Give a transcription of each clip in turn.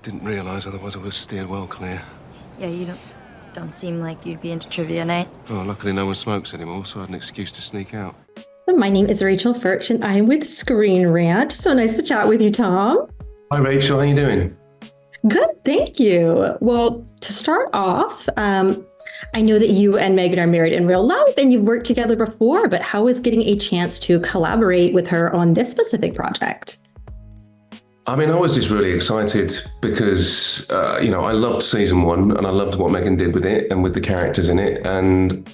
Didn't realise, otherwise I would have steered well clear. Yeah, you don't seem like you'd be into trivia night. Oh, luckily no one smokes anymore, so I had an excuse to sneak out. My name is Rachel Furch, and I am with Screen Rant. So nice to chat with you, Tom. Hi Rachel, how you doing? Good, thank you. Well, to start off, I know that you and Megan are married in real life and you've worked together before, but how was getting a chance to collaborate with her on this specific project? I mean, I was just really excited because, I loved season one and I loved what Megan did with it and with the characters in it. And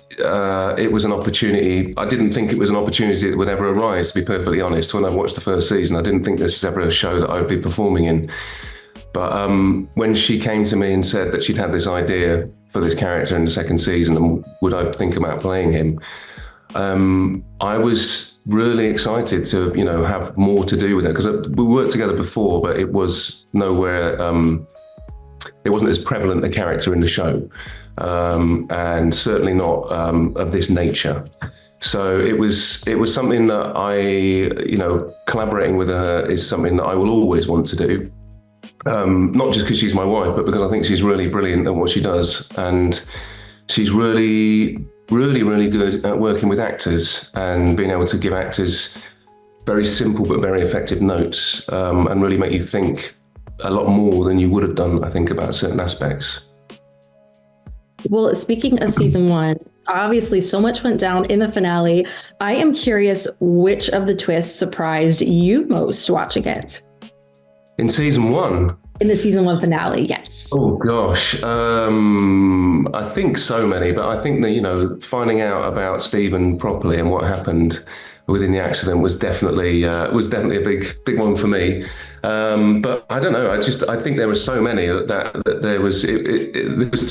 it was an opportunity. I didn't think it was an opportunity that would ever arise, to be perfectly honest. When I watched the first season, I didn't think this was ever a show that I would be performing in. But when she came to me and said that she'd had this idea for this character in the second season and would I think about playing him, I was really excited to, have more to do with it because we worked together before, but it was nowhere, it wasn't as prevalent a character in the show, and certainly not of this nature. So it was something that collaborating with her is something that I will always want to do. Not just because she's my wife, but because I think she's really brilliant at what she does. And she's really, really, really good at working with actors and being able to give actors very simple but very effective notes, and really make you think a lot more than you would have done, I think, about certain aspects. Well, speaking of season one, obviously so much went down in the finale. I am curious which of the twists surprised you most watching it? In season one? In the season one finale, yes. Oh gosh, I think so many, but I think that, finding out about Stephen properly and what happened within the accident was definitely a big one for me. But I don't know. I think there were so many that there was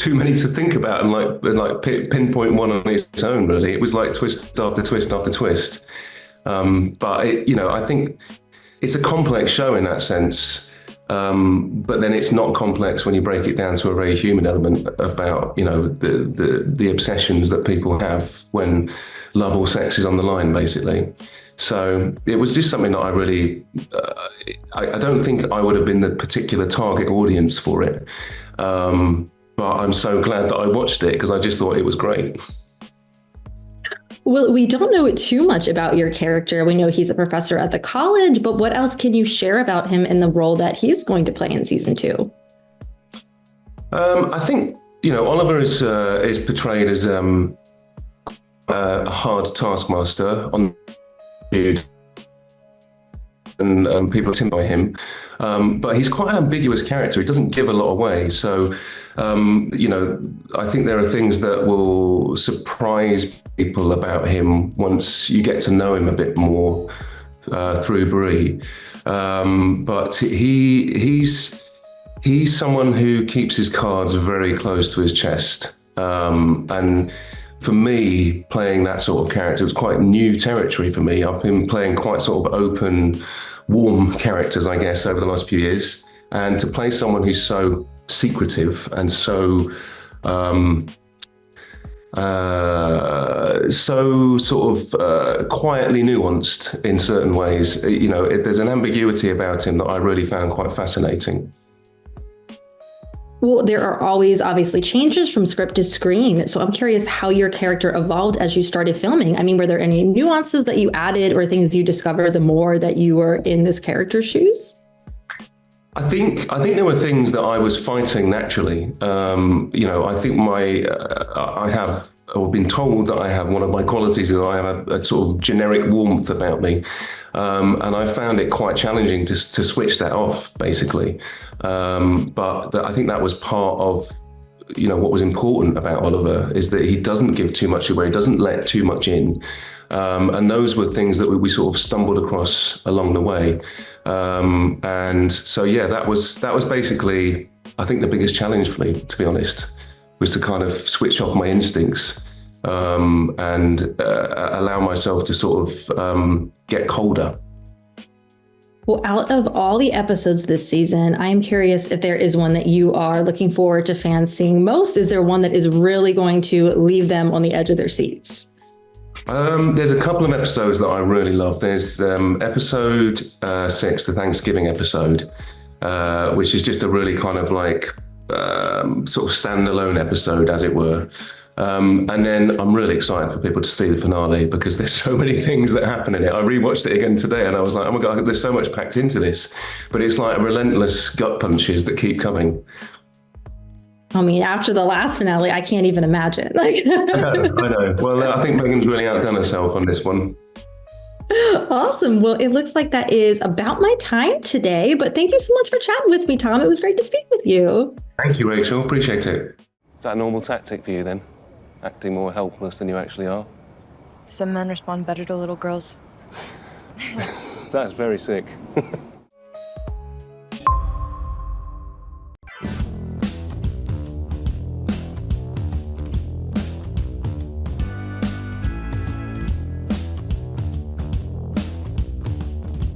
too many to think about and like pinpoint one on its own. Really, it was like twist after twist after twist. But I think it's a complex show in that sense. But then it's not complex when you break it down to a very human element about, the obsessions that people have when love or sex is on the line, basically. So it was just something that I really, I don't think I would have been the particular target audience for it. But I'm so glad that I watched it because I just thought it was great. Well, we don't know too much about your character. We know he's a professor at the college, but what else can you share about him in the role that he's going to play in season two? I think, Oliver is portrayed as a hard taskmaster on and people are timid by him. But he's quite an ambiguous character. He doesn't give a lot away. So, I think there are things that will surprise people about him once you get to know him a bit more through Bree. But he's someone who keeps his cards very close to his chest. And for me, playing that sort of character was quite new territory for me. I've been playing quite sort of open, warm characters, I guess, over the last few years. And to play someone who's so secretive and so sort of quietly nuanced in certain ways, there's an ambiguity about him that I really found quite fascinating. Well, there are always obviously changes from script to screen. So I'm curious how your character evolved as you started filming. I mean, were there any nuances that you added or things you discovered the more that you were in this character's shoes? I think there were things that I was fighting naturally. I think I have, or been told that I have, one of my qualities is I have a sort of generic warmth about me. And I found it quite challenging to switch that off, basically. But I think that was part of, what was important about Oliver is that he doesn't give too much away, he doesn't let too much in. And those were things that we sort of stumbled across along the way. And so, yeah, that was basically, I think, the biggest challenge for me, to be honest, was to kind of switch off my instincts and allow myself to sort of get colder. Well, out of all the episodes this season, I am curious if there is one that you are looking forward to fans seeing most. Is there one that is really going to leave them on the edge of their seats? There's a couple of episodes that I really love. There's episode 6, the Thanksgiving episode. which is just a really kind of like sort of standalone episode, as it were. And then I'm really excited for people to see the finale because there's so many things that happen in it. I rewatched it again today and I was like, oh my God, there's so much packed into this. But it's like relentless gut punches that keep coming. I mean, after the last finale, I can't even imagine. Like, I know. Well, I think Megan's really outdone herself on this one. Awesome. Well, it looks like that is about my time today, but thank you so much for chatting with me, Tom. It was great to speak with you. Thank you, Rachel. Appreciate it. Is that a normal tactic for you then? Acting more helpless than you actually are? Some men respond better to little girls. That's very sick.